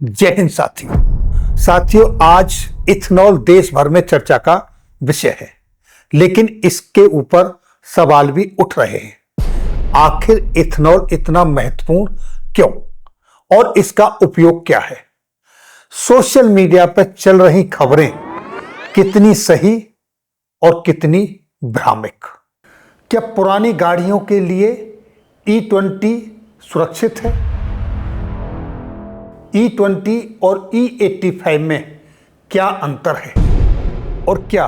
जय हिंद साथियों, आज इथेनॉल देश भर में चर्चा का विषय है, लेकिन इसके ऊपर सवाल भी उठ रहे हैं। आखिर इथेनॉल इतना महत्वपूर्ण क्यों और इसका उपयोग क्या है? सोशल मीडिया पर चल रही खबरें कितनी सही और कितनी भ्रामक? क्या पुरानी गाड़ियों के लिए E20 सुरक्षित है? E20 और E85 में क्या अंतर है और क्या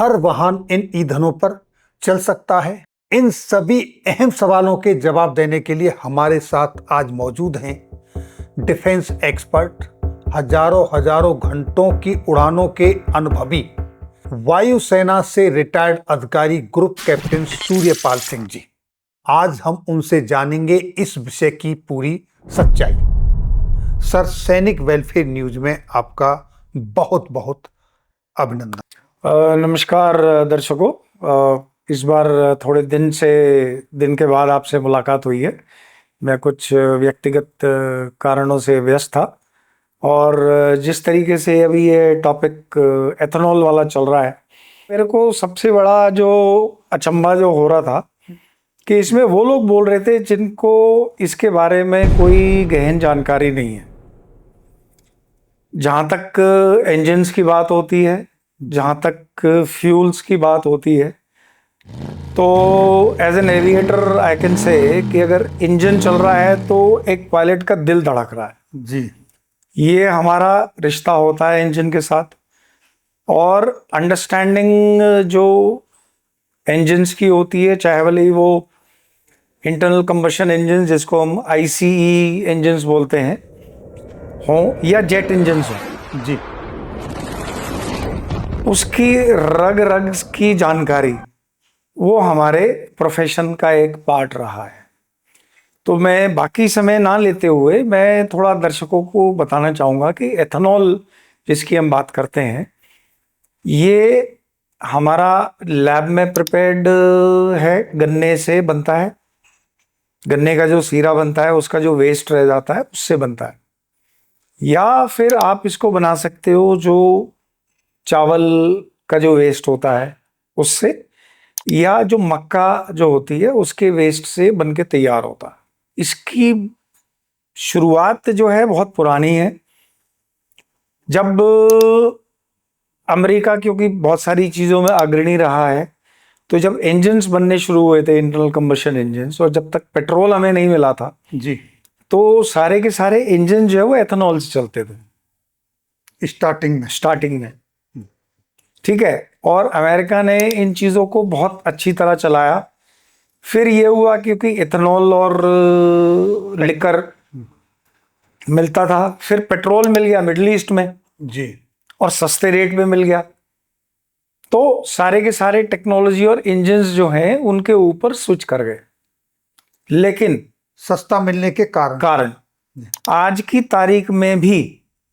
हर वाहन इन ईंधनों पर चल सकता है? इन सभी अहम सवालों के जवाब देने के लिए हमारे साथ आज मौजूद हैं डिफेंस एक्सपर्ट, हजारों घंटों की उड़ानों के अनुभवी वायुसेना से रिटायर्ड अधिकारी ग्रुप कैप्टन सूर्यपाल सिंह जी। आज हम उनसे जानेंगे इस विषय की पूरी सच्चाई। सर, सैनिक वेलफेयर न्यूज में आपका बहुत बहुत अभिनंदन। नमस्कार दर्शकों, इस बार थोड़े दिन के बाद आपसे मुलाकात हुई है। मैं कुछ व्यक्तिगत कारणों से व्यस्त था और जिस तरीके से अभी ये टॉपिक एथेनॉल वाला चल रहा है, मेरे को सबसे बड़ा जो अचंभा जो हो रहा था कि इसमें वो लोग बोल रहे थे जिनको इसके बारे में कोई गहन जानकारी नहीं है। जहाँ तक इंजन्स की बात होती है, जहाँ तक फ्यूल्स की बात होती है, तो as an aviator I can say कि अगर इंजन चल रहा है तो एक पायलट का दिल धड़क रहा है जी। ये हमारा रिश्ता होता है इंजन के साथ। और अंडरस्टैंडिंग जो इंजन्स की होती है, चाहे भले वो इंटरनल कंबशन इंजन जिसको हम ICE इंजन्स बोलते हैं हो या जेट इंजन्स हो जी, उसकी रग रग की जानकारी वो हमारे प्रोफेशन का एक पार्ट रहा है। तो मैं बाकी समय ना लेते हुए मैं थोड़ा दर्शकों को बताना चाहूँगा कि एथेनॉल जिसकी हम बात करते हैं, ये हमारा लैब में प्रिपेयर्ड है, गन्ने से बनता है। गन्ने का जो सीरा बनता है, उसका जो वेस्ट रह जाता है उससे बनता है। या फिर आप इसको बना सकते हो जो चावल का जो वेस्ट होता है उससे, या जो मक्का जो होती है उसके वेस्ट से बनके तैयार होता है। इसकी शुरुआत जो है बहुत पुरानी है। जब अमेरिका क्योंकि बहुत सारी चीज़ों में अग्रणी रहा है, तो जब इंजन्स बनने शुरू हुए थे, इंटरनल कंबशन इंजन्स, और जब तक पेट्रोल हमें नहीं मिला था जी, तो सारे के सारे इंजन जो है वो एथेनॉल से चलते थे स्टार्टिंग में। ठीक है। और अमेरिका ने इन चीज़ों को बहुत अच्छी तरह चलाया। फिर ये हुआ क्योंकि इथेनॉल और लिकर मिलता था, फिर पेट्रोल मिल गया मिडिल ईस्ट में जी, और सस्ते रेट में मिल गया, तो सारे के सारे टेक्नोलॉजी और इंजन्स जो हैं उनके ऊपर स्विच कर गए। लेकिन सस्ता मिलने के कारण आज की तारीख में भी,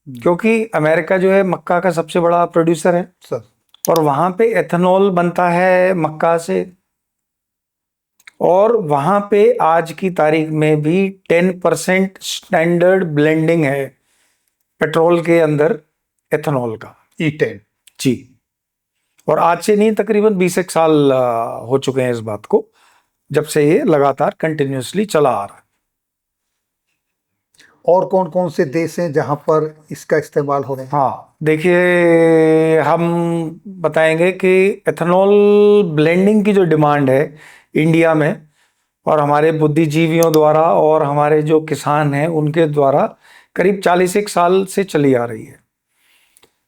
क्योंकि अमेरिका जो है मक्का का सबसे बड़ा प्रोड्यूसर है सर, और वहां पे एथेनॉल बनता है मक्का से, और वहां पे आज की तारीख में भी 10% स्टैंडर्ड ब्लेंडिंग है पेट्रोल के अंदर एथेनॉल का, E10 जी। और आज से नहीं, तकरीबन 20 एक साल हो चुके हैं इस बात को, जब से ये लगातार कंटिन्यूसली चला आ रहा है। और कौन कौन से देश हैं जहां पर इसका इस्तेमाल हो रहा है? हाँ, देखिए, हम बताएंगे कि एथेनॉल ब्लेंडिंग की जो डिमांड है इंडिया में, और हमारे बुद्धिजीवियों द्वारा और हमारे जो किसान हैं उनके द्वारा करीब 41 साल से चली आ रही है।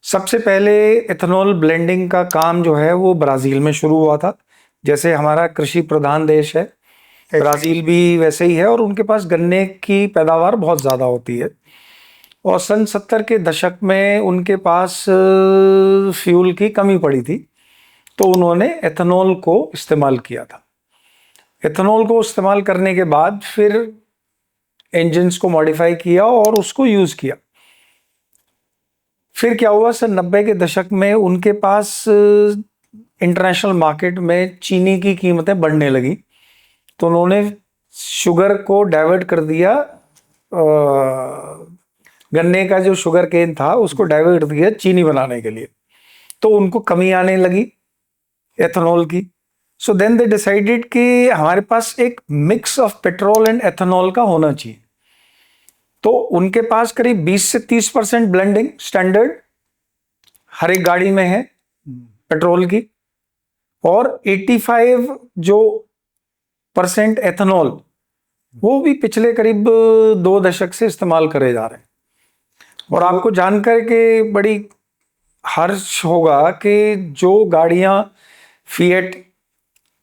सबसे पहले एथेनॉल ब्लेंडिंग का काम जो है वो ब्राज़ील में शुरू हुआ था। जैसे हमारा कृषि प्रधान देश है, ब्राज़ील भी वैसे ही है, और उनके पास गन्ने की पैदावार बहुत ज़्यादा होती है। और सन 70 के दशक में उनके पास फ्यूल की कमी पड़ी थी, तो उन्होंने एथेनॉल को इस्तेमाल किया था। एथेनॉल को इस्तेमाल करने के बाद फिर इंजन्स को मॉडिफाई किया और उसको यूज़ किया। फिर क्या हुआ, सन 90 के दशक में उनके पास इंटरनेशनल मार्केट में चीनी की कीमतें बढ़ने लगी, तो उन्होंने शुगर को डाइवर्ट कर दिया गन्ने का जो शुगर केन था उसको डाइवर्ट किया चीनी बनाने के लिए, तो उनको कमी आने लगी एथेनॉल की। सो देन दे डिसाइडेड कि हमारे पास एक mix of petrol and ethanol का होना चाहिए। तो उनके पास करीब 20 से 30% ब्लेंडिंग स्टैंडर्ड हर एक गाड़ी में है पेट्रोल की, और 85 जो % एथेनॉल वो भी पिछले करीब 2 दशक से इस्तेमाल करे जा रहे हैं। और आपको जानकर के बड़ी हर्ष होगा कि जो गाड़ियां फिएट,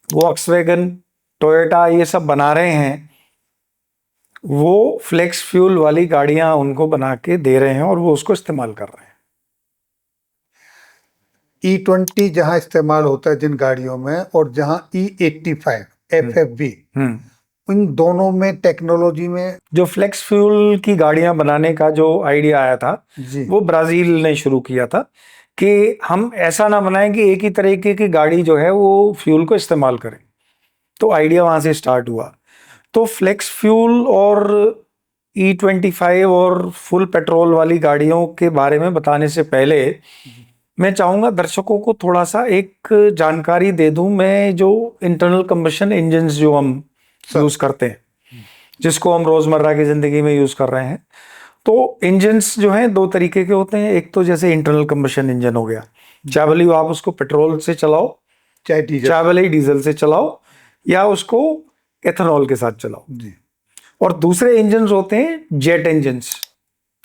वॉक्सवैगन, टोयोटा ये सब बना रहे हैं, वो फ्लेक्स फ्यूल वाली गाड़ियां उनको बना के दे रहे हैं और वो उसको इस्तेमाल कर रहे हैं। E20 जहां इस्तेमाल होता है जिन गाड़ियों में, और जहां E85 FFV, इन दोनों में टेक्नोलॉजी में जो फ्लेक्स फ्यूल की गाड़ियां बनाने का जो आइडिया आया था जी, वो ब्राजील ने शुरू किया था कि हम ऐसा ना बनाएं कि एक ही तरीके की गाड़ी जो है वो फ्यूल को इस्तेमाल करे। तो आइडिया वहां से स्टार्ट हुआ। तो फ्लेक्स फ्यूल और E25 और फुल पेट्रोल वाली गाड़ियों के बारे में बताने से पहले मैं चाहूंगा दर्शकों को थोड़ा सा एक जानकारी दे दूं। मैं जो इंटरनल कंबशन इंजन्स जो हम यूज करते हैं, जिसको हम रोजमर्रा की जिंदगी में यूज कर रहे हैं, तो इंजन्स जो हैं 2 तरीके के होते हैं। एक तो जैसे इंटरनल कंबशन इंजन हो गया, चाहे भले आप उसको पेट्रोल से चलाओ, चाहे भले ही डीजल से चलाओ, या उसको एथेनॉल के साथ चलाओ जी। और दूसरे इंजन्स होते हैं जेट इंजन्स,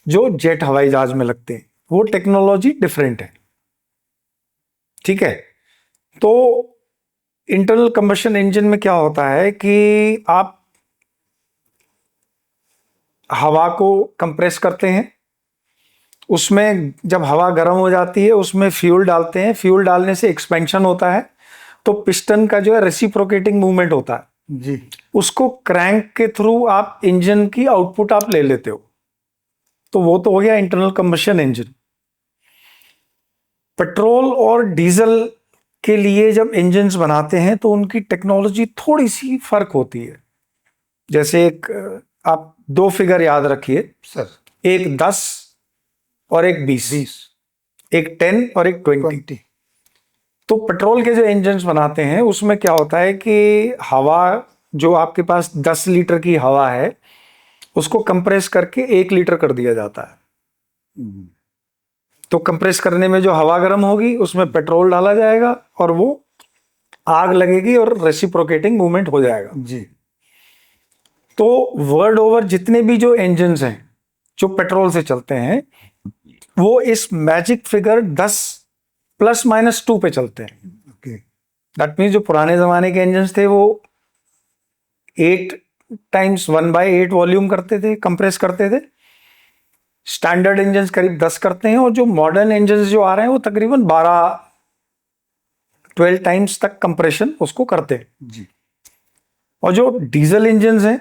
जो जेट हवाई जहाज में लगते हैं। वो टेक्नोलॉजी डिफरेंट है, ठीक है। तो इंटरनल कंबशन इंजन में क्या होता है कि आप हवा को कंप्रेस करते हैं, उसमें जब हवा गर्म हो जाती है उसमें फ्यूल डालते हैं, फ्यूल डालने से एक्सपेंशन होता है, तो पिस्टन का जो है रेसिप्रोकेटिंग मूवमेंट होता है जी, उसको क्रैंक के थ्रू आप इंजन की आउटपुट आप ले लेते हो। तो वो तो हो गया इंटरनल कंबशन इंजन। पेट्रोल और डीजल के लिए जब इंजन्स बनाते हैं तो उनकी टेक्नोलॉजी थोड़ी सी फर्क होती है। जैसे एक आप 2 फिगर याद रखिए सर, एक 10 और एक 20, एक 10 और एक 20। तो पेट्रोल के जो इंजन्स बनाते हैं उसमें क्या होता है कि हवा जो आपके पास 10 लीटर की हवा है उसको कंप्रेस करके 1 लीटर कर दिया जाता है। तो कंप्रेस करने में जो हवा गर्म होगी उसमें पेट्रोल डाला जाएगा और वो आग लगेगी और रेसिप्रोकेटिंग मूवमेंट हो जाएगा जी। तो वर्ल्ड ओवर जितने भी जो इंजन्स हैं जो पेट्रोल से चलते हैं वो इस मैजिक फिगर 10 ±2 पे चलते हैं। दैट मीन्स जो पुराने जमाने के इंजन्स थे वो 8 × 1/8 वॉल्यूम करते थे, कंप्रेस करते थे। स्टैंडर्ड इंजन्स करीब 10 करते हैं, और जो मॉडर्न इंजन्स जो आ रहे हैं वो तकरीबन 12 टाइम्स तक कंप्रेशन उसको करते हैं जी। और जो डीजल इंजन्स हैं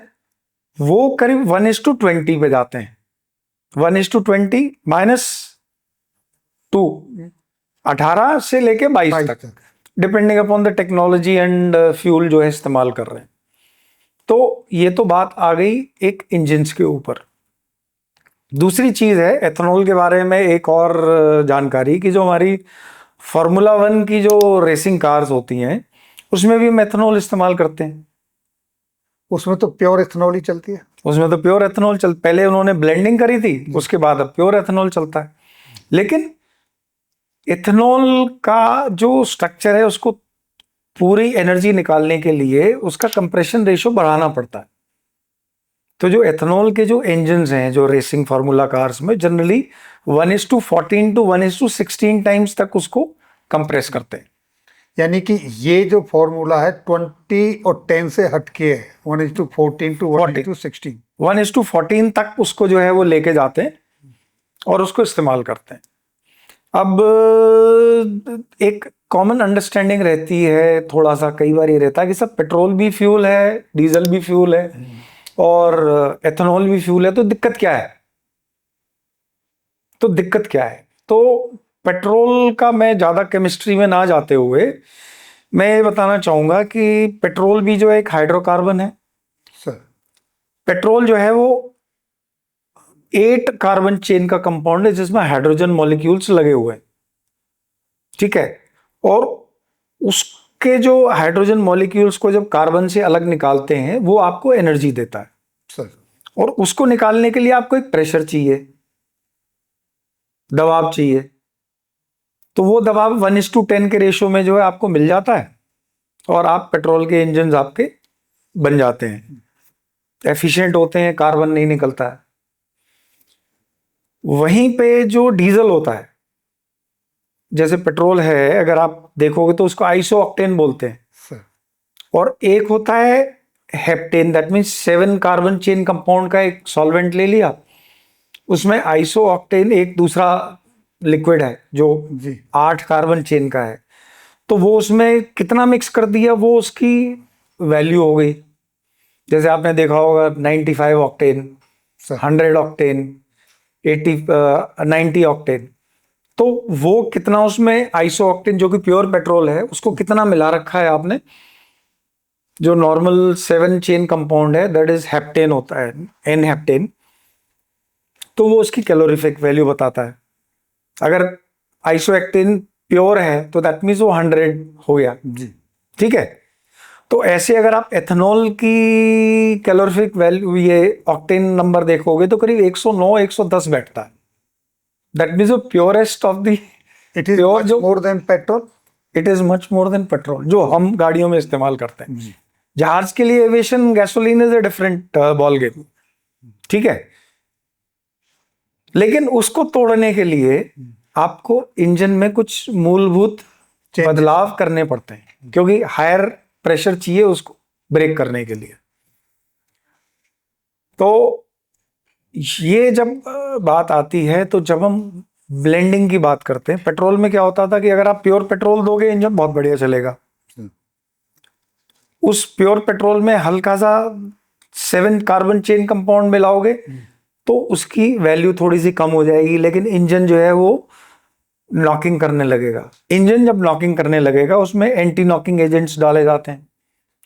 वो करीब 1:20 पे जाते हैं। 1:20 -2, 18 से लेके 22 तक, depending upon the technology and fuel जो है इस्तेमाल कर रहे हैं। तो ये तो बात आ गई एक इंजन्स के ऊपर। दूसरी चीज है एथेनॉल के बारे में एक और जानकारी कि जो हमारी फार्मूला 1 की जो रेसिंग कार्स होती हैं उसमें भी हम एथेनॉल इस्तेमाल करते हैं। उसमें तो प्योर एथेनॉल ही चलती है। उसमें तो प्योर एथेनॉल पहले उन्होंने ब्लेंडिंग करी थी, उसके बाद अब प्योर एथेनॉल चलता है। लेकिन एथेनॉल का जो स्ट्रक्चर है उसको पूरी एनर्जी निकालने के लिए उसका कंप्रेशन रेशियो बढ़ाना पड़ता है। तो जो एथेनॉल के जो इंजन्स हैं जो रेसिंग फार्मूला कार्स में जनरली 1:14 to 1:16 टाइम्स तक उसको कंप्रेस करते हैं। यानी कि ये जो फॉर्मूला है 20 और 10 से हटके है, 1:14 to 1:16। 1:14 तक उसको जो है वो लेके जाते हैं और उसको इस्तेमाल करते हैं। अब एक कॉमन अंडरस्टैंडिंग रहती है, थोड़ा सा कई बार ये रहता है कि सब पेट्रोल भी फ्यूल है, डीजल भी फ्यूल है और एथेनॉल भी फ्यूल है, तो दिक्कत क्या है? तो पेट्रोल का मैं ज़्यादा केमिस्ट्री में ना जाते हुए मैं ये बताना चाहूँगा कि पेट्रोल भी जो है एक हाइड्रोकार्बन है। सर, पेट्रोल जो है वो 8 कार्बन चेन का कंपाउंड है जिसमें हाइड्रोजन मॉलिक्यूल्स लगे हुए हैं, ठीक है। और उसके जो हाइड्रोजन मॉलिक्यूल्स को जब कार्बन से अलग निकालते हैं वो आपको एनर्जी देता है सर। और उसको निकालने के लिए आपको एक प्रेशर चाहिए, दबाव चाहिए। तो वो दबाव 1:10 के रेशो में जो है आपको मिल जाता है और आप पेट्रोल के इंजन आपके बन जाते हैं, एफिशिएंट होते हैं, कार्बन नहीं निकलता है। वहीं पे जो डीजल होता है, जैसे पेट्रोल है, अगर आप देखोगे तो उसको आइसो ऑक्टेन बोलते हैं सर। और एक होता है heptane, that means 7 carbon chain compound का एक सॉल्वेंट ले लिया, उसमें आइसो ऑक्टेन एक दूसरा लिक्विड है जो जी। 8 कार्बन चेन का है। तो वो उसमें कितना मिक्स कर दिया वो उसकी वैल्यू हो गई। जैसे आपने देखा होगा 95 ऑक्टेन, सर। 100 octane, 90 octane. तो वो कितना उसमें आइसो ऑक्टेन जो कि प्योर पेट्रोल है उसको कितना मिला रखा है आपने। जो नॉर्मल 7 चेन कंपाउंड है दैट इज हेप्टेन होता है, एन हेप्टेन। तो वो उसकी कैलोरीफिक वैल्यू बताता है। अगर आइसो एक्टेन प्योर है तो दैट मीन्स वो 100 हो गया जी। ठीक है। तो ऐसे अगर आप एथेनॉल की कैलोरीफिक वैल्यू ये ऑक्टेन नंबर देखोगे तो करीब 109 110 बैठता है। That means purest of the it is pure जो more than petrol. It is much more than petrol जो हम गाड़ियों में इस्तेमाल करते हैं। जी। जहाज के लिए aviation gasoline is a different ball game, ठीक है। लेकिन उसको तोड़ने के लिए आपको इंजन में कुछ मूलभूत बदलाव करने पड़ते हैं क्योंकि हायर प्रेशर चाहिए उसको ब्रेक करने के लिए। तो ये जब बात आती है तो जब हम ब्लेंडिंग की बात करते हैं, पेट्रोल में क्या होता था कि अगर आप प्योर पेट्रोल दोगे इंजन बहुत बढ़िया चलेगा। उस प्योर पेट्रोल में हल्का सा 7 कार्बन चेन कंपाउंड मिलाओगे तो उसकी वैल्यू थोड़ी सी कम हो जाएगी, लेकिन इंजन जो है वो नॉकिंग करने लगेगा। इंजन जब नॉकिंग करने लगेगा उसमें एंटी नॉकिंग एजेंट्स डाले जाते हैं।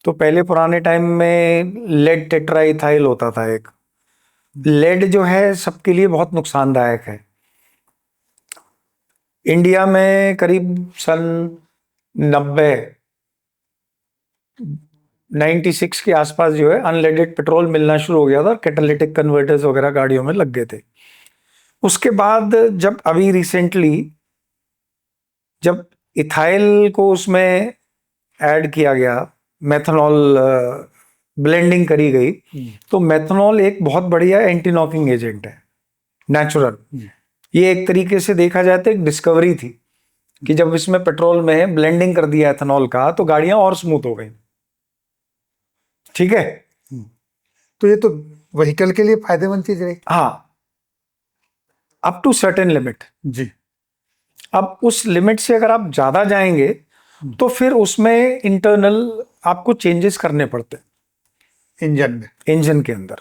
तो पहले पुराने टाइम में लेड टेट्राइथाइल होता था एक। लेड जो है सबके लिए बहुत नुकसानदायक है। इंडिया में करीब सन 96 के आसपास जो है अनलेडेड पेट्रोल मिलना शुरू हो गया था, कैटालिटिक कन्वर्टर्स वगैरह गाड़ियों में लग गए थे। उसके बाद जब अभी रिसेंटली जब इथाइल को उसमें ऐड किया गया, मेथनॉल ब्लेंडिंग करी गई, तो मेथनॉल एक बहुत बढ़िया एंटी नॉकिंग एजेंट है, नेचुरल। ये एक तरीके से देखा जाए तो एक डिस्कवरी थी कि जब इसमें पेट्रोल में ब्लेंडिंग कर दिया एथेनॉल का तो गाड़ियां और स्मूथ हो गई, ठीक है। तो ये तो व्हीकल के लिए फायदेमंद चीज रही। हाँ, अप टू सर्टेन लिमिट। जी। अब उस लिमिट से अगर आप ज्यादा जाएंगे तो फिर उसमें इंटरनल आपको चेंजेस करने पड़ते हैं इंजन के अंदर।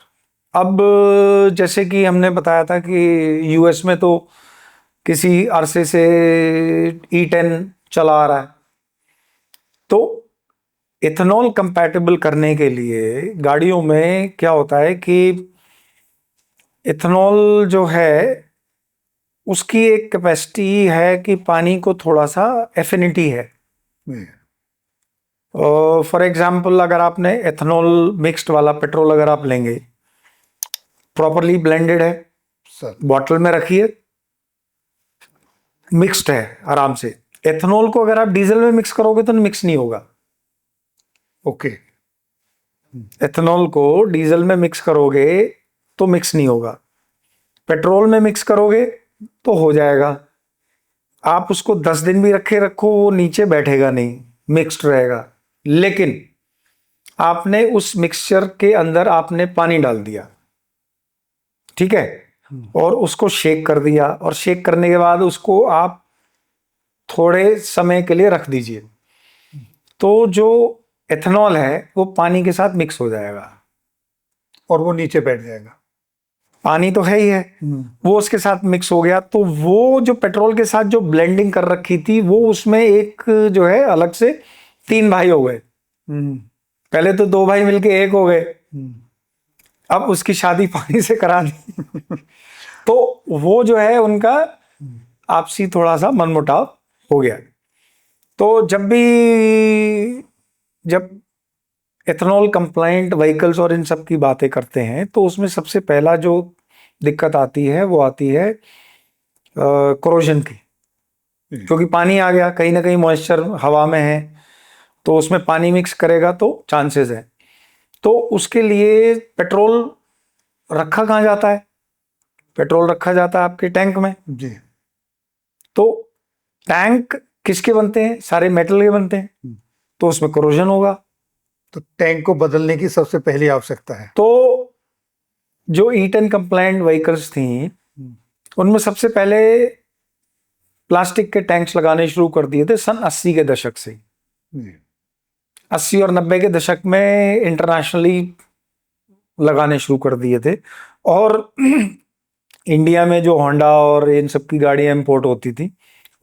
अब जैसे कि हमने बताया था कि यूएस में तो किसी अरसे से E10 चला आ रहा है। तो इथेनॉल कंपैटिबल करने के लिए गाड़ियों में क्या होता है कि इथेनॉल जो है उसकी एक कैपेसिटी है कि पानी को थोड़ा सा एफिनिटी है। फॉर एग्जाम्पल अगर आपने एथेनॉल मिक्स्ड वाला पेट्रोल अगर आप लेंगे, प्रॉपरली ब्लेंडेड है सर, बॉटल में रखिए, मिक्स्ड है आराम से। एथेनॉल को अगर आप डीजल में मिक्स करोगे तो मिक्स नहीं होगा। ओके। एथेनॉल को डीजल में मिक्स करोगे तो मिक्स नहीं होगा, पेट्रोल में मिक्स करोगे तो हो जाएगा। आप उसको 10 दिन भी रखो वो नीचे बैठेगा नहीं, मिक्स्ड रहेगा। लेकिन आपने उस मिक्सचर के अंदर आपने पानी डाल दिया, ठीक है, और उसको शेक कर दिया, और शेक करने के बाद उसको आप थोड़े समय के लिए रख दीजिए, तो जो एथेनॉल है वो पानी के साथ मिक्स हो जाएगा और वो नीचे बैठ जाएगा। पानी तो है ही है, वो उसके साथ मिक्स हो गया। तो वो जो पेट्रोल के साथ जो ब्लेंडिंग कर रखी थी वो उसमें एक जो है अलग से 3 भाई हो गए। पहले तो 2 भाई मिलके 1 हो गए। अब उसकी शादी पानी से करा दी तो वो जो है उनका आपसी थोड़ा सा मनमुटाव हो गया। तो जब एथेनॉल कंप्लायंट व्हीकल्स और इन सब की बातें करते हैं तो उसमें सबसे पहला जो दिक्कत आती है वो आती है कोरोजन की, क्योंकि पानी आ गया, कहीं ना कहीं मॉइस्चर हवा में है, तो उसमें पानी मिक्स करेगा तो चांसेस है। तो उसके लिए पेट्रोल रखा कहाँ जाता है? पेट्रोल रखा जाता है आपके टैंक में जी। तो टैंक किसके बनते हैं? सारे मेटल के बनते हैं, तो उसमें कोरोजन होगा। तो टैंक को बदलने की सबसे पहली आवश्यकता है। तो जो E10 कंप्लायंट व्हीकल्स थी उनमें सबसे पहले प्लास्टिक के टैंक्स लगाने शुरू कर दिए थे सन 80 के दशक से। जी। 80 और 90 के दशक में इंटरनेशनली लगाने शुरू कर दिए थे। और इंडिया में जो होंडा और इन सब की गाड़ियां इंपोर्ट होती थी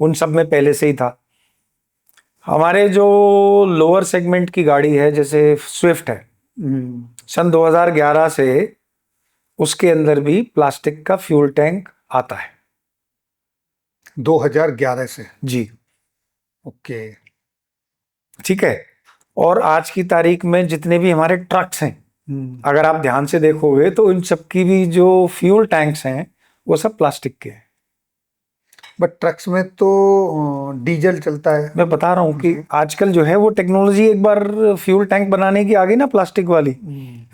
उन सब में पहले से ही था। हमारे जो लोअर सेगमेंट की गाड़ी है जैसे स्विफ्ट है, सन 2011 से उसके अंदर भी प्लास्टिक का फ्यूल टैंक आता है। 2011 से? जी, ओके। ठीक है। और आज की तारीख में जितने भी हमारे ट्रक्स हैं, अगर आप ध्यान से देखोगे तो इन सब की भी जो फ्यूल टैंक्स हैं वो सब प्लास्टिक के हैं। बट ट्रक्स में तो डीजल चलता है। मैं बता रहा हूँ कि आजकल जो है वो टेक्नोलॉजी एक बार फ्यूल टैंक बनाने की आ गई ना, प्लास्टिक वाली,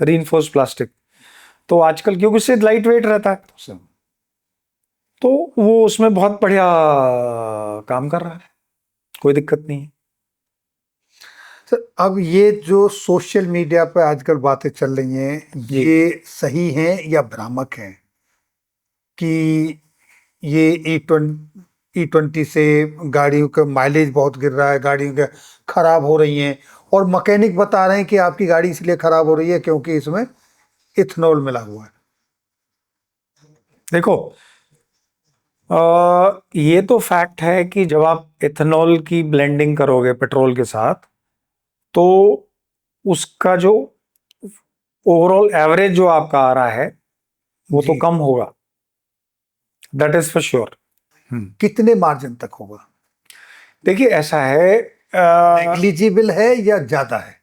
रीइंफोर्स प्लास्टिक। तो आजकल क्योंकि उससे लाइट वेट रहता है तो वो उसमें बहुत बढ़िया काम कर रहा है, कोई दिक्कत नहीं है। सर, अब ये जो सोशल मीडिया पे आजकल बातें चल रही हैं, ये सही हैं या भ्रामक हैं कि ये E20 से गाड़ियों का माइलेज बहुत गिर रहा है, गाड़ियों के खराब हो रही हैं, और मैकेनिक बता रहे हैं कि आपकी गाड़ी इसलिए खराब हो रही है क्योंकि इसमें इथेनॉल मिला हुआ है? देखो, ये तो फैक्ट है कि जब आप इथेनॉल की ब्लेंडिंग करोगे पेट्रोल के साथ तो उसका जो ओवरऑल एवरेज जो आपका आ रहा है वो तो कम होगा, दैट इज फॉर श्योर। कितने मार्जिन तक होगा? देखिए ऐसा है, नेग्लिजिबल है या ज्यादा है?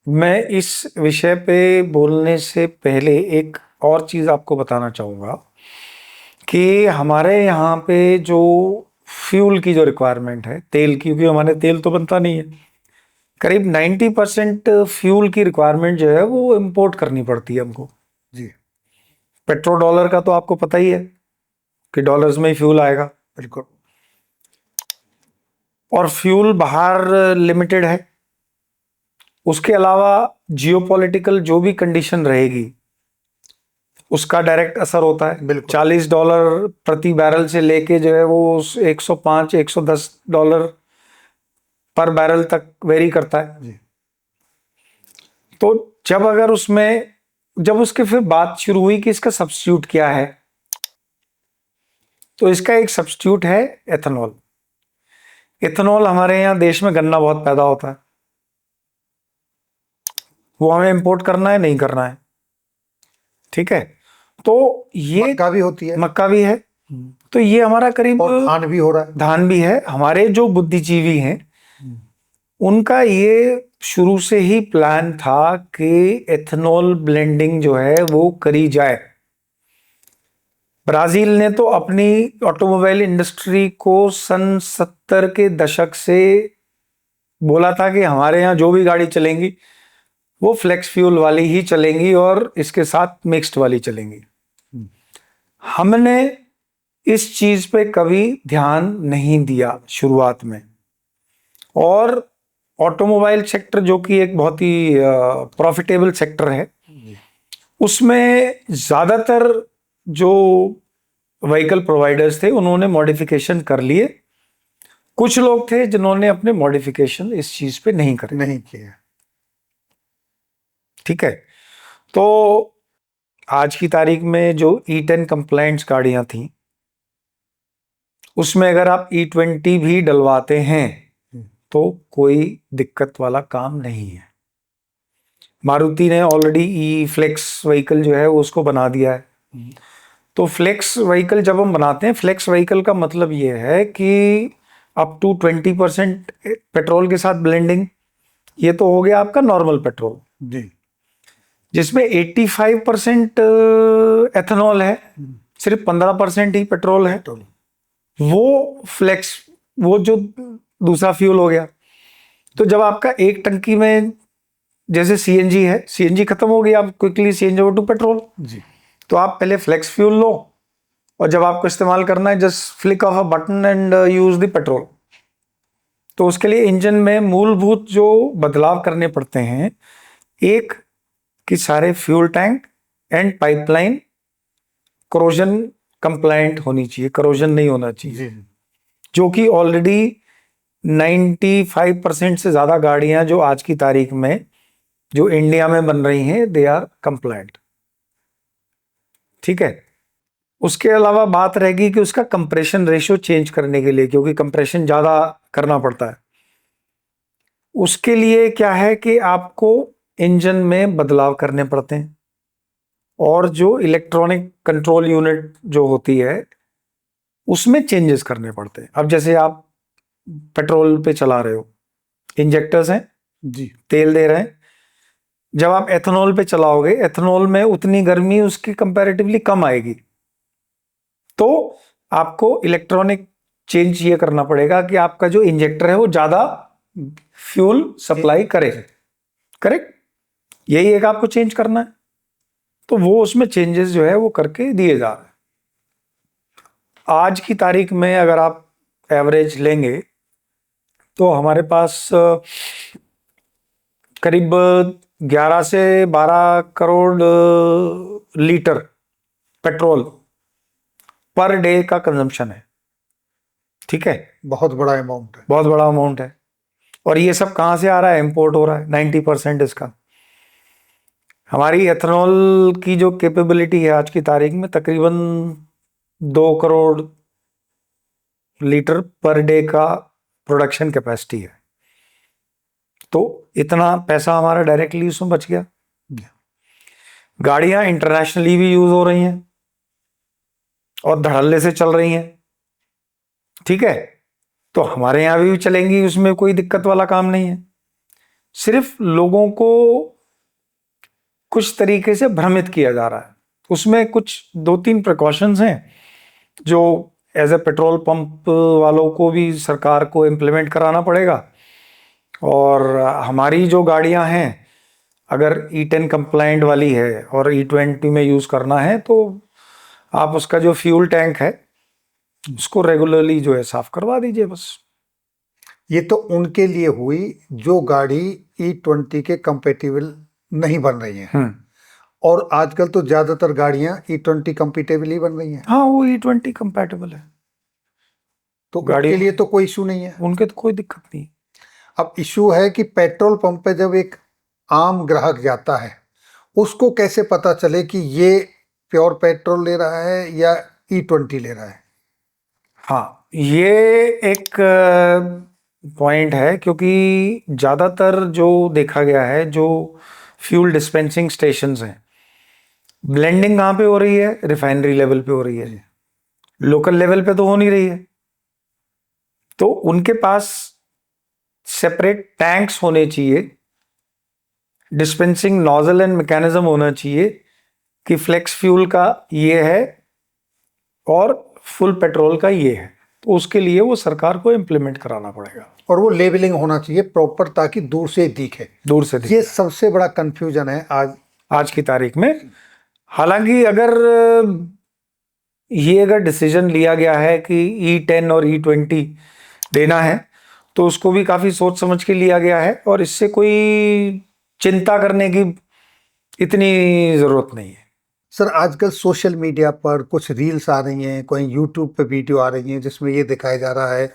मैं इस विषय पे बोलने से पहले एक और चीज आपको बताना चाहूंगा कि हमारे यहाँ पे जो फ्यूल की जो रिक्वायरमेंट है तेल की, क्योंकि हमारे तेल तो बनता नहीं है, करीब 90% फ्यूल की रिक्वायरमेंट जो है वो इंपोर्ट करनी पड़ती है हमको। जी। पेट्रो डॉलर का तो आपको पता ही है कि डॉलर्स में ही फ्यूल आएगा। बिल्कुल। और फ्यूल बाहर लिमिटेड है, उसके अलावा जियोपॉलिटिकल जो भी कंडीशन रहेगी उसका डायरेक्ट असर होता है। बिल्कुल। $40 प्रति बैरल से लेके जो है वो 105 $110 पर बैरल तक वेरी करता है। जी। तो जब उसके फिर बात शुरू हुई कि इसका सब्स्टिट्यूट क्या है, तो इसका एक सब्स्टिट्यूट है एथेनॉल। एथेनॉल हमारे यहाँ देश में गन्ना बहुत पैदा होता है, वो हमें इंपोर्ट करना है नहीं करना है, ठीक है। तो ये मक्का भी होती है, मक्का भी है, तो ये हमारा करीब, और धान भी हो रहा है। धान भी है। हमारे जो बुद्धिजीवी हैं उनका ये शुरू से ही प्लान था कि एथेनॉल ब्लेंडिंग जो है वो करी जाए। ब्राजील ने तो अपनी ऑटोमोबाइल इंडस्ट्री को सन 70 के दशक से बोला था कि हमारे यहाँ जो भी गाड़ी चलेंगी वो फ्लेक्स फ्यूल वाली ही चलेंगी और इसके साथ मिक्स्ड वाली चलेंगी। हमने इस चीज पे कभी ध्यान नहीं दिया शुरुआत में, और ऑटोमोबाइल सेक्टर जो कि एक बहुत ही प्रॉफिटेबल सेक्टर है, उसमें ज्यादातर जो व्हीकल प्रोवाइडर्स थे उन्होंने मॉडिफिकेशन कर लिए। कुछ लोग थे जिन्होंने अपने मॉडिफिकेशन इस चीज पे नहीं करे, नहीं किया। ठीक है। तो आज की तारीख में जो E10 कंप्लायंट्स गाड़ियां थी उसमें अगर आप E20 भी डलवाते हैं तो कोई दिक्कत वाला काम नहीं है। मारुति ने ऑलरेडी ई फ्लेक्स व्हीकल जो है उसको बना दिया है। तो फ्लेक्स व्हीकल जब हम बनाते हैं, फ्लेक्स व्हीकल का मतलब ये है कि अप टू 20% पेट्रोल के साथ ब्लेंडिंग, ये तो हो गया आपका नॉर्मल पेट्रोल, जी जिसमें 85% एथेनॉल है, सिर्फ 15% ही पेट्रोल है, तो वो फ्लेक्स, वो जो दूसरा फ्यूल हो गया। तो जब आपका एक टंकी में, जैसे सीएनजी है, सीएनजी खत्म हो गई, आप quickly change over to petrol, जी तो आप पहले फ्लेक्स फ्यूल लो, और जब आपको इस्तेमाल करना है just flick of a button and use the petrol. तो उसके लिए इंजन में मूलभूत जो बदलाव करने पड़ते हैं, एक कि सारे fuel tank and pipeline corrosion compliant होनी चाहिए, करोजन नहीं होना चाहिए, जी जो कि ऑलरेडी 95% से ज्यादा गाड़ियां जो आज की तारीख में जो इंडिया में बन रही हैं, दे आर कंप्लायंट। ठीक है। उसके अलावा बात रहेगी कि उसका कंप्रेशन रेशियो चेंज करने के लिए, क्योंकि कंप्रेशन ज्यादा करना पड़ता है, उसके लिए क्या है कि आपको इंजन में बदलाव करने पड़ते हैं, और जो इलेक्ट्रॉनिक कंट्रोल यूनिट जो होती है उसमें चेंजेस करने पड़ते हैं। अब जैसे आप पेट्रोल पे चला रहे हो, इंजेक्टर्स हैं, जी तेल दे रहे हैं, जब आप एथेनॉल पे चलाओगे, एथेनॉल में उतनी गर्मी उसकी कंपैरेटिवली कम आएगी, तो आपको इलेक्ट्रॉनिक चेंज ये करना पड़ेगा कि आपका जो इंजेक्टर है वो ज्यादा फ्यूल सप्लाई करे, करेक्ट, यही एक आपको चेंज करना है। तो वो उसमें चेंजेस जो है वो करके दिए जा रहे हैं। आज की तारीख में अगर आप एवरेज लेंगे तो हमारे पास करीब 11 से 12 crore litre petrol per day का कंजम्पशन है। ठीक है, बहुत बड़ा अमाउंट है। बहुत बड़ा अमाउंट है। और ये सब कहाँ से आ रहा है? इंपोर्ट हो रहा है 90% इसका। हमारी एथेनॉल की जो कैपेबिलिटी है आज की तारीख में तकरीबन 2 करोड़ लीटर पर डे का प्रोडक्शन कैपेसिटी है। तो इतना पैसा हमारा डायरेक्टली उसमें बच गया। गाड़ियां इंटरनेशनली भी यूज हो रही हैं और धड़ल्ले से चल रही हैं। ठीक है, तो हमारे यहाँ भी चलेंगी, उसमें कोई दिक्कत वाला काम नहीं है। सिर्फ लोगों को कुछ तरीके से भ्रमित किया जा रहा है। उसमें कुछ 2-3 प्रिकॉशंस हैं जो एज ए पेट्रोल पंप वालों को भी सरकार को इम्प्लीमेंट कराना पड़ेगा। और हमारी जो गाड़ियां हैं, अगर E10 कंप्लाइंट वाली है और E20 में यूज करना है, तो आप उसका जो फ्यूल टैंक है उसको रेगुलरली जो है साफ करवा दीजिए बस। ये तो उनके लिए हुई जो गाड़ी E20 के कंपेटिबल नहीं बन रही हैं, और आजकल तो ज्यादातर गाड़ियां E20 कंपेटिबल ही बन रही हैं, हाँ, वो E20 कंपैटिबल है तो गाड़ी, उनके लिए तो कोई इशू नहीं है। उनके तो कोई दिक्कत नहीं। अब इशू है कि पेट्रोल पंप पे जब एक आम ग्राहक जाता है, उसको कैसे पता चले कि ये प्योर पेट्रोल ले रहा है या E20 ले रहा है? हाँ, ये एक पॉइंट है, क्योंकि ज़्यादातर जो देखा गया है, जो फ्यूल डिस्पेंसिंग स्टेशंस हैं, ब्लेंडिंग कहाँ पे हो रही है? रिफाइनरी लेवल पे हो रही है, लोकल लेवल पे तो हो नहीं रही है। तो उनके पास सेपरेट टैंक्स होने चाहिए, डिस्पेंसिंग नोजल एंड मैकेनिज्म होना चाहिए कि फ्लेक्स फ्यूल का ये है और फुल पेट्रोल का ये है। तो उसके लिए वो सरकार को इम्प्लीमेंट कराना पड़ेगा, और वो लेबलिंग होना चाहिए प्रॉपर, ताकि दूर से दिखे। दूर से दिखे। ये सबसे बड़ा कंफ्यूजन है आज की तारीख में। हालांकि अगर ये अगर डिसीजन लिया गया है कि E10 और E20 देना है, तो उसको भी काफी सोच समझ के लिया गया है, और इससे कोई चिंता करने की इतनी जरूरत नहीं है। सर, आजकल सोशल मीडिया पर कुछ रील्स आ रही हैं, कोई यूट्यूब पे वीडियो आ रही हैं, जिसमें ये दिखाया जा रहा है,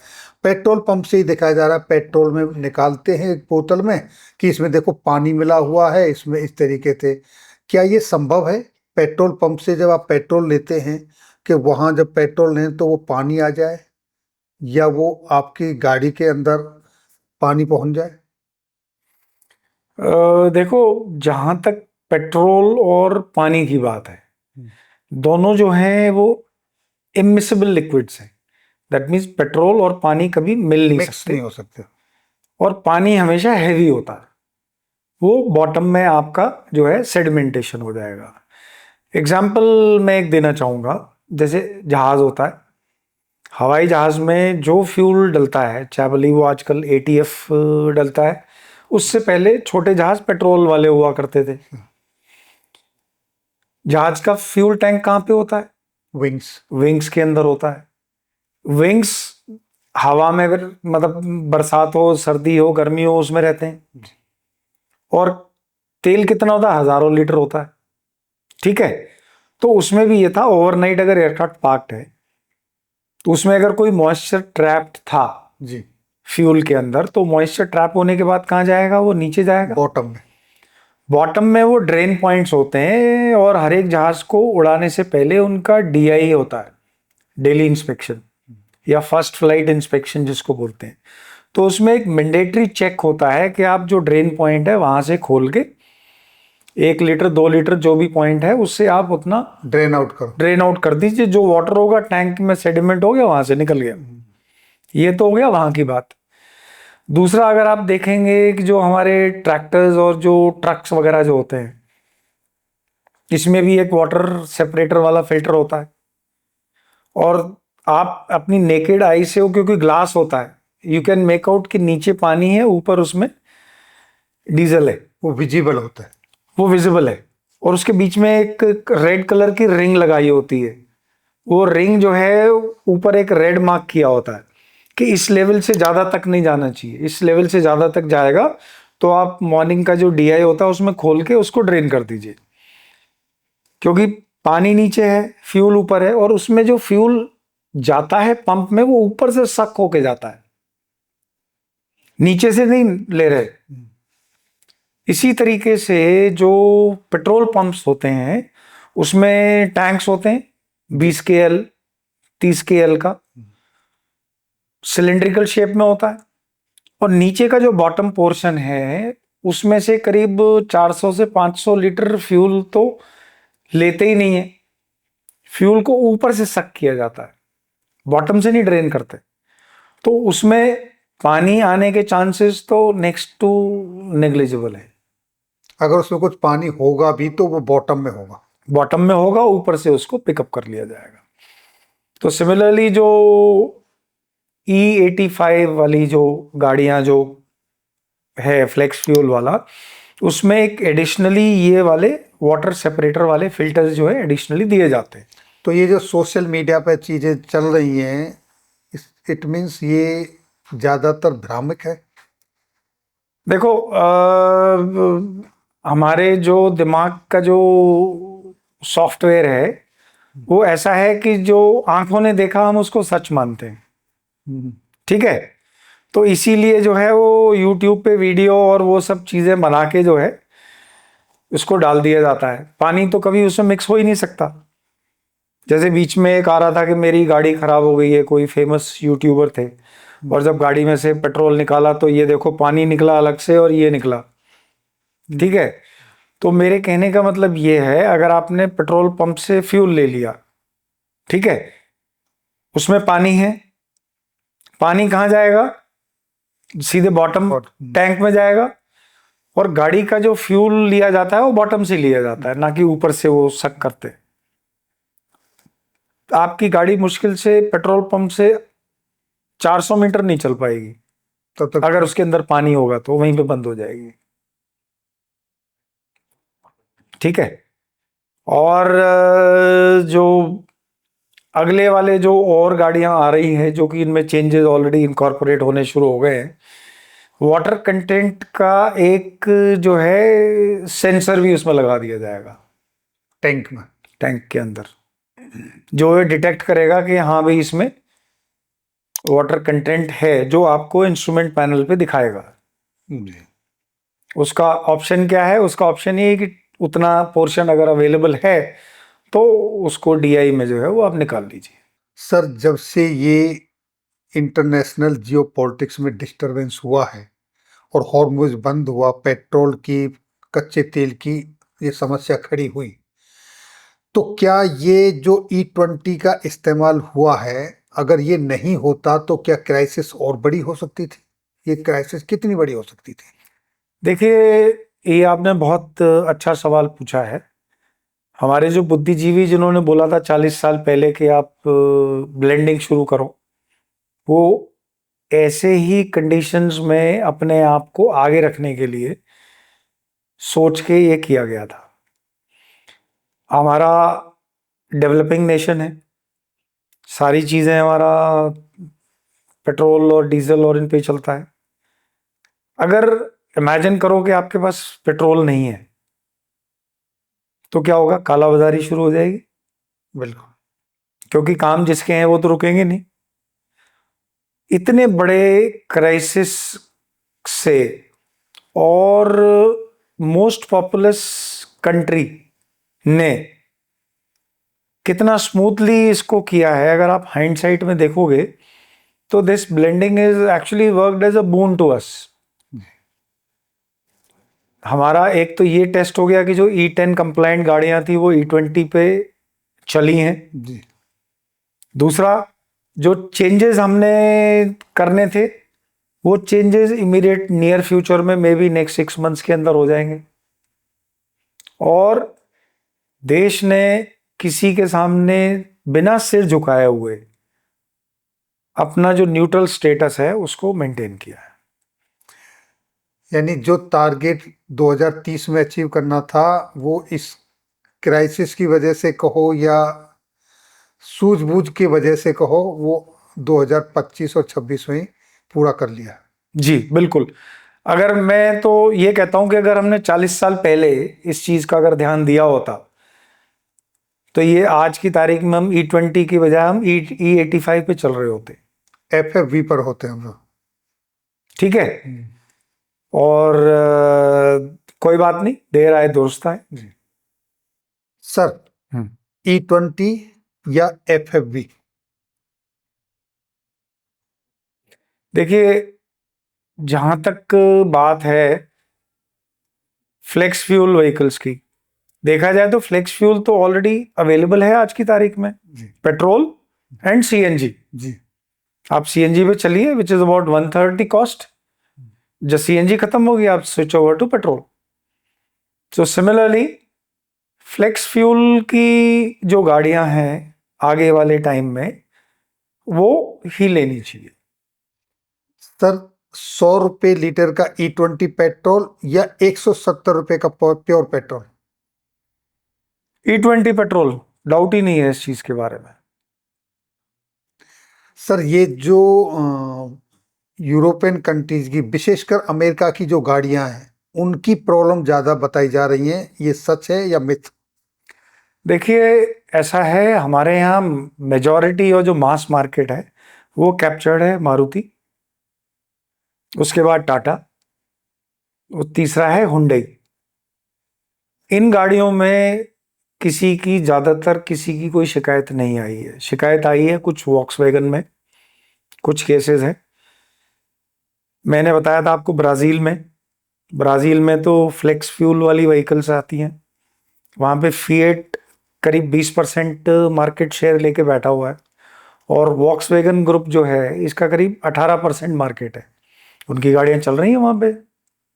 पेट्रोल पंप से ही दिखाया जा रहा है, पेट्रोल में निकालते हैं एक बोतल में कि इसमें देखो पानी मिला हुआ है, इसमें इस तरीके से। क्या ये संभव है पेट्रोल पंप से जब आप पेट्रोल लेते हैं कि वहाँ जब पेट्रोल लें तो वो पानी आ जाए, या वो आपकी गाड़ी के अंदर पानी पहुँच जाए? देखो, जहां तक पेट्रोल और पानी की बात है, दोनों जो हैं वो इमिसिबल लिक्विड्स हैं। दैट मीन्स पेट्रोल और पानी कभी मिल नहीं मिक्स सकते, नहीं हो सकते। और पानी हमेशा हैवी होता है, वो बॉटम में आपका जो है सेडिमेंटेशन हो जाएगा। एग्जाम्पल मैं एक देना चाहूँगा, जैसे जहाज़ होता है, हवाई जहाज़ में जो फ्यूल डलता है, चाहे भले वो आजकल एटीएफ डलता है, उससे पहले छोटे जहाज पेट्रोल वाले हुआ करते थे। जहाज का फ्यूल टैंक कहाँ पे होता है? विंग्स। विंग्स के अंदर होता है। विंग्स हवा में, अगर मतलब बरसात हो, सर्दी हो, गर्मी हो, उसमें रहते हैं। और तेल कितना होता है? हजारों लीटर होता है। ठीक है, तो उसमें भी ये था, ओवरनाइट अगर एयरक्राफ्ट पार्क्ड है तो उसमें अगर कोई मॉइस्चर ट्रैप्ड था जी। फ्यूल के अंदर, तो मॉइस्चर ट्रैप होने के बाद कहाँ जाएगा? वो नीचे जाएगा। बॉटम में। बॉटम में वो ड्रेन पॉइंट्स होते हैं, और हर एक जहाज को उड़ाने से पहले उनका डीआई होता है, डेली इंस्पेक्शन, या फर्स्ट फ्लाइट इंस्पेक्शन जिसको बोलते हैं। तो उसमें एक मैंडेटरी चेक होता है कि आप जो ड्रेन पॉइंट है वहां से खोल के 1 लीटर 2 लीटर जो भी पॉइंट है उससे आप उतना ड्रेन आउट करो। ड्रेन आउट कर दीजिए। जो वाटर होगा टैंक में सेडिमेंट हो गया, वहां से निकल गया। ये तो हो गया वहां की बात। दूसरा, अगर आप देखेंगे कि जो हमारे ट्रैक्टर्स और जो ट्रक्स वगैरह जो होते हैं, इसमें भी एक वाटर सेपरेटर वाला फिल्टर होता है, और आप अपनी नेकेड आई से, वो क्योंकि ग्लास होता है, यू कैन मेक आउट कि नीचे पानी है, ऊपर उसमें डीजल है, वो विजिबल होता है। वो विजिबल है। और उसके बीच में एक रेड कलर की रिंग लगाई होती है। वो रिंग जो है ऊपर एक रेड मार्क किया होता है कि इस लेवल से ज़्यादा तक नहीं जाना चाहिए, इस लेवल से ज़्यादा तक जाएगा तो आप मॉर्निंग का जो डीआई होता है उसमें खोल के उसको ड्रेन कर दीजिए। क्योंकि पानी नीचे है, फ्यूल ऊपर है, और उसमें जो फ्यूल जाता है पंप में, वो ऊपर से सक होके जाता है, नीचे से नहीं ले रहे। इसी तरीके से जो पेट्रोल पंप्स होते हैं उसमें टैंक्स होते हैं 20 KL 30 KL का, सिलेंड्रिकल शेप में होता है, और नीचे का जो बॉटम पोर्शन है उसमें से करीब 400 से 500 लीटर फ्यूल तो लेते ही नहीं है। फ्यूल को ऊपर से सक किया जाता है, बॉटम से नहीं ड्रेन करते। तो उसमें पानी आने के चांसेस तो नेक्स्ट टू नेग्लिजिबल है। अगर उसमें कुछ पानी होगा भी तो वो बॉटम में होगा। बॉटम में होगा, ऊपर से उसको पिकअप कर लिया जाएगा। तो सिमिलरली जो E85 वाली जो गाड़ियां जो है फ्लेक्स फ्यूल वाला, उसमें एक एडिशनली ये वाले वाटर सेपरेटर वाले फिल्टर्स जो है एडिशनली दिए जाते हैं। तो ये जो सोशल मीडिया पे चीजें चल रही हैं, इट मीन्स ये ज्यादातर भ्रामक है। देखो हमारे जो दिमाग का जो सॉफ्टवेयर है वो ऐसा है कि जो आंखों ने देखा हम उसको सच मानते हैं। ठीक है, तो इसीलिए जो है वो यूट्यूब पे वीडियो और वो सब चीजें बना के जो है उसको डाल दिया जाता है। पानी तो कभी उसमें मिक्स हो ही नहीं सकता। जैसे बीच में एक आ रहा था कि मेरी गाड़ी खराब हो गई है, कोई फेमस यूट्यूबर थे, और जब गाड़ी में से पेट्रोल निकाला तो ये देखो पानी निकला अलग से और ये निकला। ठीक है, तो मेरे कहने का मतलब ये है, अगर आपने पेट्रोल पंप से फ्यूल ले लिया, ठीक है, उसमें पानी है, पानी कहाँ जाएगा? सीधे बॉटम टैंक में जाएगा, और गाड़ी का जो फ्यूल लिया जाता है वो बॉटम से लिया जाता है, ना कि ऊपर से वो सक करते। आपकी गाड़ी मुश्किल से पेट्रोल पंप से 400 मीटर नहीं चल पाएगी, तब तक अगर उसके अंदर पानी होगा तो वहीं पे बंद हो जाएगी। ठीक है, और जो अगले वाले जो और गाड़ियां आ रही हैं जो कि इनमें चेंजेस ऑलरेडी इनकॉर्पोरेट होने शुरू हो गए हैं, वाटर कंटेंट का एक जो है सेंसर भी उसमें लगा दिया जाएगा टैंक में, टैंक के अंदर, जो ये डिटेक्ट करेगा कि हाँ भाई इसमें वाटर कंटेंट है, जो आपको इंस्ट्रूमेंट पैनल पे दिखाएगा। उसका ऑप्शन क्या है? उसका ऑप्शन ये है कि उतना पोर्शन अगर अवेलेबल है तो उसको डीआई में जो है वो आप निकाल लीजिए। सर जब से ये इंटरनेशनल जियो पॉलिटिक्स में डिस्टरबेंस हुआ है और हॉर्मुज बंद हुआ, पेट्रोल की, कच्चे तेल की ये समस्या खड़ी हुई, तो क्या ये जो E20 का इस्तेमाल हुआ है, अगर ये नहीं होता तो क्या क्राइसिस और बड़ी हो सकती थी? ये क्राइसिस कितनी बड़ी हो सकती थी? देखिए, ये आपने बहुत अच्छा सवाल पूछा है। हमारे जो बुद्धिजीवी जिन्होंने बोला था 40 साल पहले कि आप ब्लेंडिंग शुरू करो, वो ऐसे ही कंडीशंस में अपने आप को आगे रखने के लिए सोच के ये किया गया था। हमारा डेवलपिंग नेशन है, सारी चीज़ें हमारा पेट्रोल और डीजल और इन पे चलता है। अगर इमेजिन करो कि आपके पास पेट्रोल नहीं है, तो क्या होगा? काला बाजारी शुरू हो जाएगी, बिल्कुल। क्योंकि काम जिसके हैं वो तो रुकेंगे नहीं। इतने बड़े क्राइसिस से और मोस्ट पॉपुलस कंट्री ने कितना स्मूथली इसको किया है, अगर आप हाइंडसाइट में देखोगे तो this blending is actually worked as a boon to us. हमारा एक तो ये टेस्ट हो गया कि जो E10 कंप्लाइंट गाड़ियां थी वो E20 पे चली हैं। जी। दूसरा, जो चेंजेस हमने करने थे वो चेंजेस इमीडिएट नियर फ्यूचर में मे बी नेक्स्ट 6 मंथ्स के अंदर हो जाएंगे। और देश ने किसी के सामने बिना सिर झुकाए हुए अपना जो न्यूट्रल स्टेटस है उसको मेंटेन किया है। यानी जो टारगेट 2030 में अचीव करना था, वो इस क्राइसिस की वजह से कहो या सूझबूझ की वजह से कहो, वो 2025 और 26 में ही पूरा कर लिया। जी बिल्कुल। अगर मैं तो ये कहता हूं कि अगर हमने 40 साल पहले इस चीज का अगर ध्यान दिया होता तो ये आज की तारीख में हम E20 की बजाय हम E85 पे चल रहे होते। FFV पर होते हैं हम लोग। ठीक है। और कोई बात नहीं, देर आए दुरुस्त आए। सर, E20 या FFV? देखिए, जहां तक बात है फ्लेक्स फ्यूल व्हीकल्स की, देखा जाए तो फ्लेक्स फ्यूल तो ऑलरेडी अवेलेबल है आज की तारीख में। Petrol and CNG। जी। आप CNG पे चलिए, विच इज अबाउट 1/3 कॉस्ट। जब CNG खत्म होगी आप switch over to petrol. So similarly flex fuel की जो गाड़ियां हैं आगे वाले टाइम में वो ही लेनी चाहिए। सर, 100 रुपये लीटर का E20 पेट्रोल या 170 रुपये का pure petrol? E20 petrol, doubt ही नहीं है इस चीज के बारे में। सर, ये जो यूरोपियन कंट्रीज की, विशेषकर अमेरिका की जो गाड़ियां हैं, उनकी प्रॉब्लम ज्यादा बताई जा रही हैं, ये सच है या मिथ? देखिए, ऐसा है, हमारे यहाँ मेजॉरिटी और जो मास मार्केट है वो कैप्चर्ड है मारुति, उसके बाद टाटा, वो तीसरा है हुंडई। इन गाड़ियों में किसी की ज्यादातर किसी की कोई शिकायत नहीं आई है। शिकायत आई है कुछ वॉक्सवैगन में, कुछ केसेस हैं। मैंने बताया था आपको ब्राजील में तो फ्लेक्स फ्यूल वाली व्हीकल्स आती हैं। वहाँ पे फिएट करीब 20% मार्केट शेयर लेके बैठा हुआ है, और वॉक्सवैगन ग्रुप जो है इसका करीब 18% मार्केट है। उनकी गाड़ियाँ चल रही हैं वहाँ पे,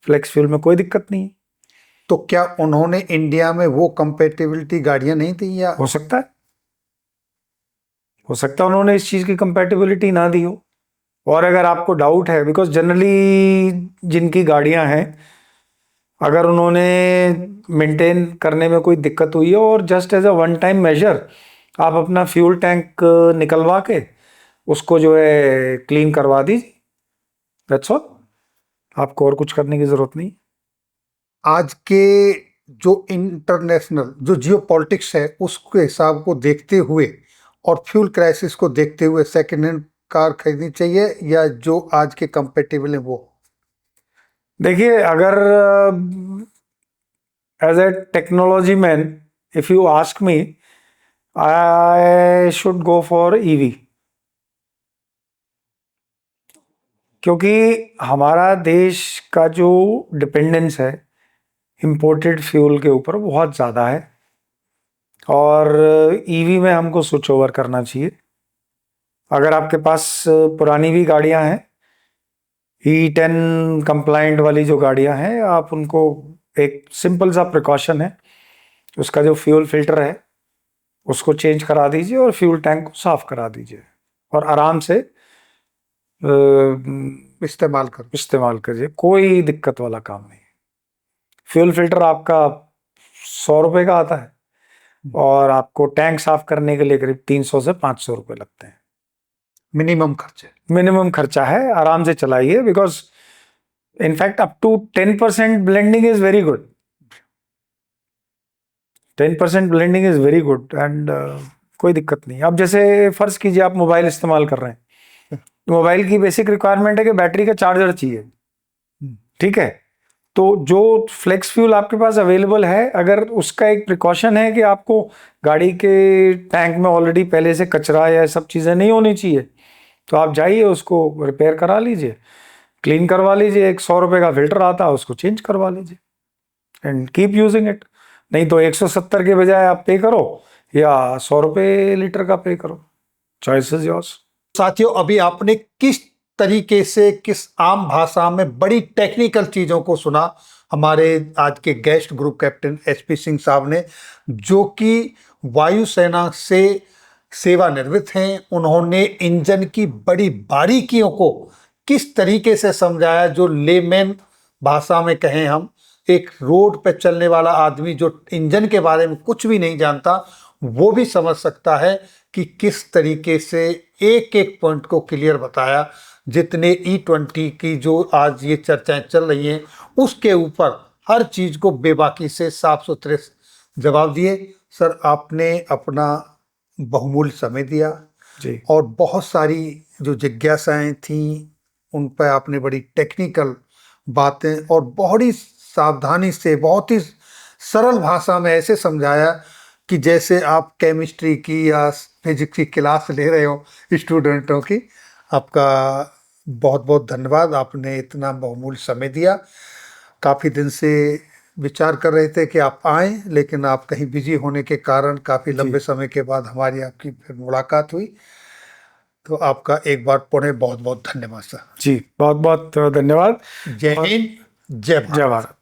फ्लेक्स फ्यूल में कोई दिक्कत नहीं है। तो क्या उन्होंने इंडिया में वो कंपेटिबिलिटी गाड़ियां नहीं दी, या? हो सकता है, हो सकता है उन्होंने इस चीज़ की कंपैटिबिलिटी ना दी हो। और अगर आपको डाउट है, बिकॉज जनरली जिनकी गाड़ियां हैं अगर उन्होंने मेंटेन करने में कोई दिक्कत हुई है और just as a one time major आप अपना फ्यूल टैंक निकलवा के उसको जो है क्लीन करवा दीजिए, दैट्स ऑल। आपको और कुछ करने की जरूरत नहीं। आज के जो इंटरनेशनल जो जियो पॉलिटिक्स है, उसके हिसाब को देखते हुए और फ्यूल क्राइसिस को देखते हुए सेकेंड हैंड कार खरीदनी चाहिए, या जो आज के कंपेटेबल है वो? देखिए, अगर as a technology man, if you ask me, I should go for EV। क्योंकि हमारा देश का जो डिपेंडेंस है इंपोर्टेड फ्यूल के ऊपर बहुत ज़्यादा है। और ईवी में हमको स्विच ओवर करना चाहिए। अगर आपके पास पुरानी भी गाड़ियां हैं, E10 कंप्लाइंट वाली जो गाड़ियां हैं, आप उनको, एक सिंपल सा प्रिकॉशन है, उसका जो फ्यूल फिल्टर है उसको चेंज करा दीजिए और फ्यूल टैंक को साफ करा दीजिए और आराम से इस्तेमाल करिए। कोई दिक्कत वाला काम नहीं। फ्यूल फिल्टर आपका 100 रुपए का आता है और आपको टैंक साफ करने के लिए करीब 300 से 500 रुपए लगते हैं। मिनिमम खर्चा है, आराम से चलाइए। Because in fact up to 10% blending is very good. 10% blending is very good and कोई दिक्कत नहीं। अब जैसे फर्ज कीजिए आप मोबाइल इस्तेमाल कर रहे हैं, तो मोबाइल की बेसिक रिक्वायरमेंट है कि बैटरी का चार्जर चाहिए, ठीक है। तो जो फ्लेक्स फ्यूल आपके पास अवेलेबल है, अगर उसका एक प्रिकॉशन है कि आपको गाड़ी के टैंक में ऑलरेडी पहले से कचरा या सब चीज़ें नहीं होनी चाहिए, तो आप जाइए उसको रिपेयर करा लीजिए, क्लीन करवा लीजिए। एक 100 रुपए का फिल्टर आता है, उसको चेंज करवा लीजिए एंड कीप यूजिंग इट। नहीं तो 170 के बजाय आप पे करो या 100 रुपए लीटर का पे करो। Choice is yours. साथियों, अभी आपने किस तरीके से, किस आम भाषा में बड़ी टेक्निकल चीजों को सुना हमारे आज के guest group captain HP Singh साहब ने, जो कि वायुसेना से सेवानिवृत्त हैं। उन्होंने इंजन की बड़ी बारीकियों को किस तरीके से समझाया, जो लेमैन भाषा में कहें हम, एक रोड पे चलने वाला आदमी जो इंजन के बारे में कुछ भी नहीं जानता वो भी समझ सकता है कि किस तरीके से एक एक पॉइंट को क्लियर बताया। जितने E20 की जो आज ये चर्चाएं चल रही हैं उसके ऊपर हर चीज़ को बेबाकी से साफ सुथरे जवाब दिए। सर, आपने अपना बहुमूल्य समय दिया जी। और बहुत सारी जो जिज्ञासाएं थीं उन पर आपने बड़ी टेक्निकल बातें और बहुत ही सावधानी से, बहुत ही सरल भाषा में ऐसे समझाया कि जैसे आप केमिस्ट्री की या फिजिक्स की क्लास ले रहे हो स्टूडेंटों की। आपका बहुत बहुत धन्यवाद, आपने इतना बहुमूल्य समय दिया। काफ़ी दिन से विचार कर रहे थे कि आप आएँ, लेकिन आप कहीं बिजी होने के कारण काफ़ी लंबे समय के बाद हमारी आपकी फिर मुलाकात हुई। तो आपका एक बार पुनः बहुत बहुत धन्यवाद सर। जी, बहुत बहुत धन्यवाद। जय हिंद, जय भारत। जय भारत।